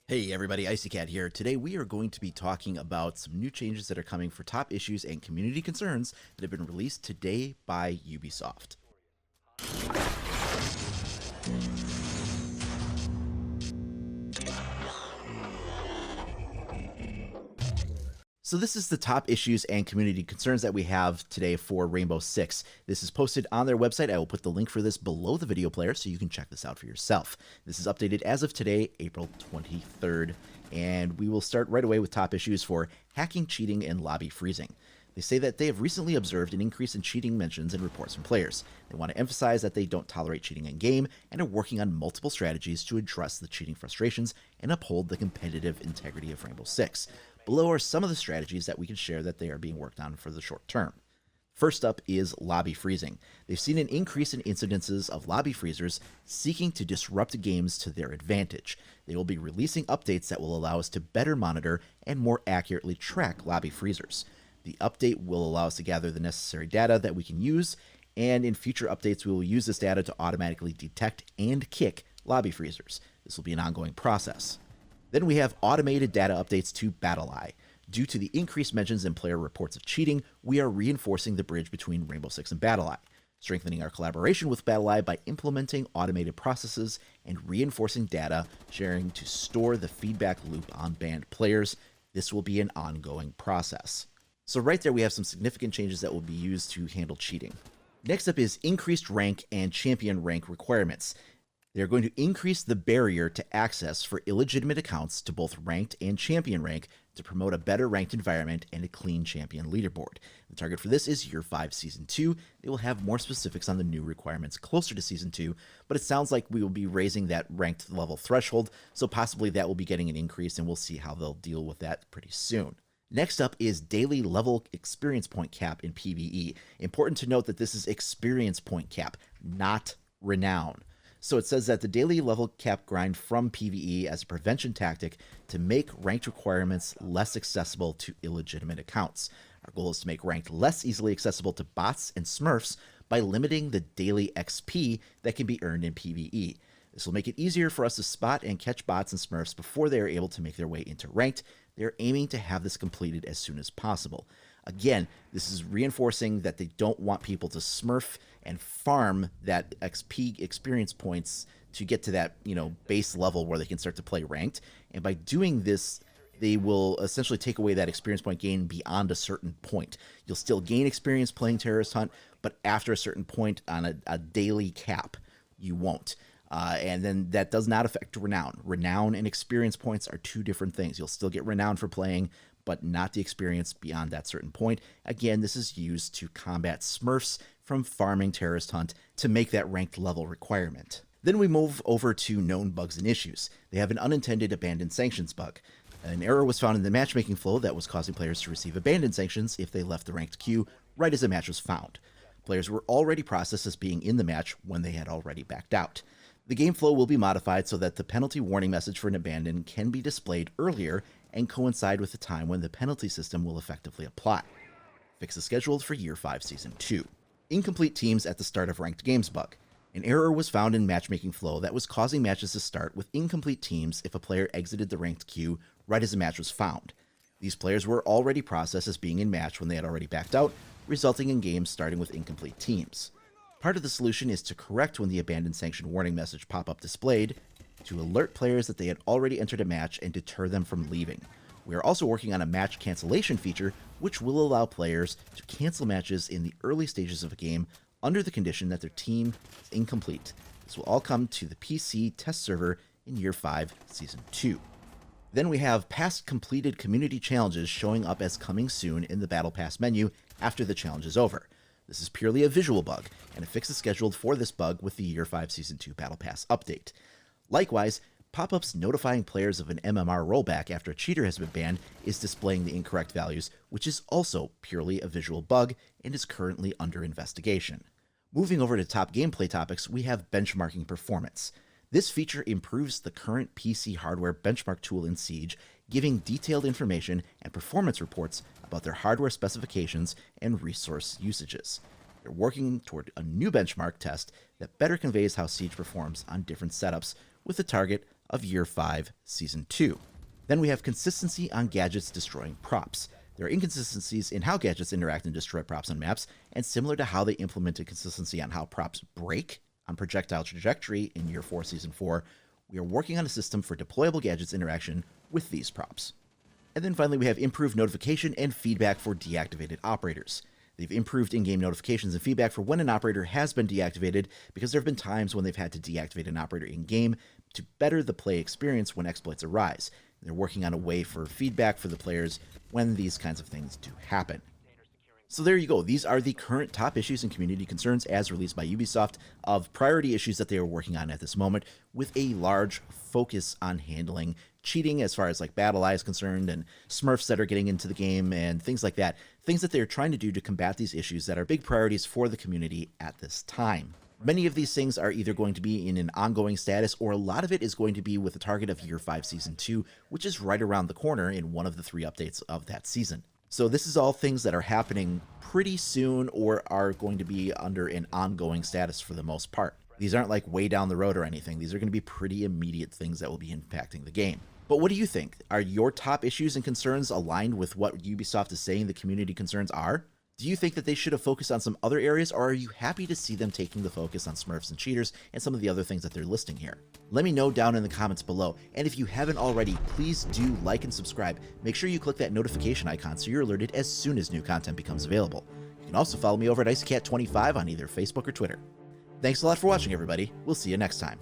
Hey everybody, IcyCat here. Today we are going to be talking about some new changes that are coming for top issues and community concerns that have been released today by Ubisoft. So this is the top issues and community concerns that we have today for Rainbow Six. This is posted on their website. I will put the link for this below the video player so you can check this out for yourself. This is updated as of today, April 23rd, and we will start right away with top issues for hacking, cheating, and lobby freezing. They say that they have recently observed an increase in cheating mentions and reports from players. They want to emphasize that they don't tolerate cheating in game and are working on multiple strategies to address the cheating frustrations and uphold the competitive integrity of Rainbow Six. Below are some of the strategies that we can share that they are being worked on for the short term. First up is lobby freezing. They've seen an increase in incidences of lobby freezers seeking to disrupt games to their advantage. They will be releasing updates that will allow us to better monitor and more accurately track lobby freezers. The update will allow us to gather the necessary data that we can use, and in future updates we will use this data to automatically detect and kick lobby freezers. This will be an ongoing process. Then we have automated data updates to BattleEye. Due to the increased mentions in player reports of cheating, we are reinforcing the bridge between Rainbow Six and BattleEye, strengthening our collaboration with BattleEye by implementing automated processes and reinforcing data sharing to store the feedback loop on banned players. This will be an ongoing process. So right there we have some significant changes that will be used to handle cheating. Next up is increased rank and champion rank requirements. They're going to increase the barrier to access for illegitimate accounts to both ranked and champion rank to promote a better ranked environment and a clean champion leaderboard. The target for this is Year 5 Season 2. They will have more specifics on the new requirements closer to Season 2, but it sounds like we will be raising that ranked level threshold, so possibly that will be getting an increase, and we'll see how they'll deal with that pretty soon. Next up is daily level experience point cap in PvE. Important to note that this is experience point cap, not renown. So it says that the daily level cap grind from PvE as a prevention tactic to make ranked requirements less accessible to illegitimate accounts. Our goal is to make ranked less easily accessible to bots and smurfs by limiting the daily XP that can be earned in PvE. This will make it easier for us to spot and catch bots and smurfs before they are able to make their way into ranked. They're aiming to have this completed as soon as possible. Again, this is reinforcing that they don't want people to smurf and farm that XP experience points to get to that, base level where they can start to play ranked. And by doing this, they will essentially take away that experience point gain beyond a certain point. You'll still gain experience playing Terrorist Hunt, but after a certain point on a daily cap, you won't. And then that does not affect renown. Renown and experience points are two different things. You'll still get renown for playing, but not the experience beyond that certain point. Again, this is used to combat smurfs from farming Terrorist Hunt to make that ranked level requirement. Then we move over to known bugs and issues. They have an unintended abandoned sanctions bug. An error was found in the matchmaking flow that was causing players to receive abandoned sanctions if they left the ranked queue right as a match was found. Players were already processed as being in the match when they had already backed out. The game flow will be modified so that the penalty warning message for an abandon can be displayed earlier and coincide with the time when the penalty system will effectively apply. Fix is scheduled for Year 5 Season 2. Incomplete teams at the start of ranked games bug. An error was found in matchmaking flow that was causing matches to start with incomplete teams if a player exited the ranked queue right as a match was found. These players were already processed as being in match when they had already backed out, resulting in games starting with incomplete teams. Part of the solution is to correct when the abandoned sanction warning message pop-up displayed, to alert players that they had already entered a match and deter them from leaving. We are also working on a match cancellation feature, which will allow players to cancel matches in the early stages of a game under the condition that their team is incomplete. This will all come to the PC test server in Year 5 Season 2. Then we have past completed community challenges showing up as coming soon in the Battle Pass menu after the challenge is over. This is purely a visual bug, and a fix is scheduled for this bug with the Year 5 Season 2 Battle Pass update. Likewise, pop-ups notifying players of an MMR rollback after a cheater has been banned is displaying the incorrect values, which is also purely a visual bug and is currently under investigation. Moving over to top gameplay topics, we have benchmarking performance. This feature improves the current PC hardware benchmark tool in Siege, giving detailed information and performance reports about their hardware specifications and resource usages. They're working toward a new benchmark test that better conveys how Siege performs on different setups with the target of Year 5, Season 2. Then we have consistency on gadgets destroying props. There are inconsistencies in how gadgets interact and destroy props on maps, and similar to how they implemented consistency on how props break on projectile trajectory in Year 4, Season 4, we are working on a system for deployable gadgets interaction with these props. And then finally, we have improved notification and feedback for deactivated operators. They've improved in-game notifications and feedback for when an operator has been deactivated, because there have been times when they've had to deactivate an operator in-game to better the play experience when exploits arise. They're working on a way for feedback for the players when these kinds of things do happen. So there you go. These are the current top issues and community concerns as released by Ubisoft of priority issues that they are working on at this moment, with a large focus on handling cheating as far as like BattlEye is concerned, and Smurfs that are getting into the game and things like that. Things that they're trying to do to combat these issues that are big priorities for the community at this time. Many of these things are either going to be in an ongoing status, or a lot of it is going to be with a target of Year 5 Season 2, which is right around the corner in one of the 3 updates of that season. So this is all things that are happening pretty soon or are going to be under an ongoing status for the most part. These aren't like way down the road or anything. These are going to be pretty immediate things that will be impacting the game. But what do you think? Are your top issues and concerns aligned with what Ubisoft is saying the community concerns are? Do you think that they should have focused on some other areas, or are you happy to see them taking the focus on Smurfs and cheaters and some of the other things that they're listing here? Let me know down in the comments below, and if you haven't already, please do like and subscribe. Make sure you click that notification icon so you're alerted as soon as new content becomes available. You can also follow me over at IcyCat25 on either Facebook or Twitter. Thanks a lot for watching, everybody. We'll see you next time.